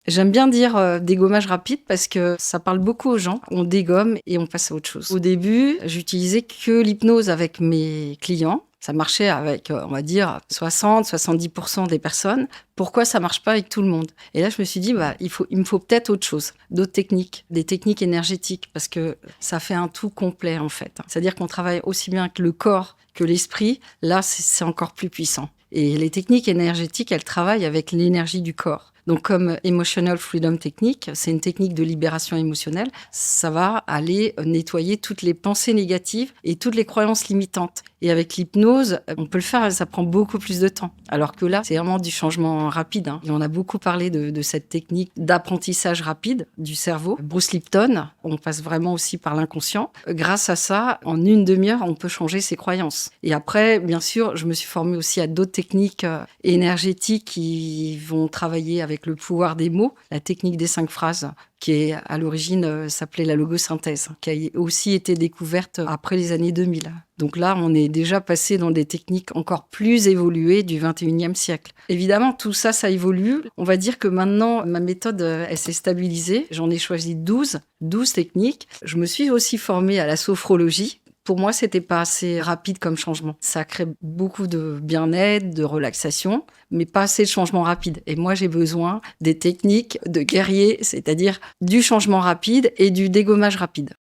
J'aime bien dire dégommage rapide parce que ça parle beaucoup aux gens. On dégomme et on passe à autre chose. Au début, j'utilisais que l'hypnose avec mes clients. Ça marchait avec, on va dire, 60-70% des personnes. Pourquoi ça marche pas avec tout le monde? Et là, je me suis dit, il me faut peut-être autre chose, d'autres techniques, des techniques énergétiques, parce que ça fait un tout complet, en fait. C'est-à-dire qu'on travaille aussi bien que le corps que l'esprit. Là, c'est encore plus puissant. Et les techniques énergétiques, elles travaillent avec l'énergie du corps. Donc, comme Emotional Freedom Technique, c'est une technique de libération émotionnelle. Ça va aller nettoyer toutes les pensées négatives et toutes les croyances limitantes. Et avec l'hypnose, on peut le faire, ça prend beaucoup plus de temps. Alors que là, c'est vraiment du changement rapide. Et on a beaucoup parlé de cette technique d'apprentissage rapide du cerveau. Bruce Lipton, on passe vraiment aussi par l'inconscient. Grâce à ça, en une demi-heure, on peut changer ses croyances. Et après, bien sûr, je me suis formée aussi à d'autres techniques énergétiques qui vont travailler avec le pouvoir des mots, la technique des 5 phrases, qui est à l'origine s'appelait la logosynthèse, qui a aussi été découverte après les années 2000. Donc là, on est déjà passé dans des techniques encore plus évoluées du 21e siècle. Évidemment, tout ça, ça évolue. On va dire que maintenant, ma méthode, elle s'est stabilisée. J'en ai choisi 12 techniques. Je me suis aussi formée à la sophrologie. Pour moi, c'était pas assez rapide comme changement. Ça crée beaucoup de bien-être, de relaxation, mais pas assez de changement rapide. Et moi, j'ai besoin des techniques de guerrier, c'est-à-dire du changement rapide et du dégommage rapide.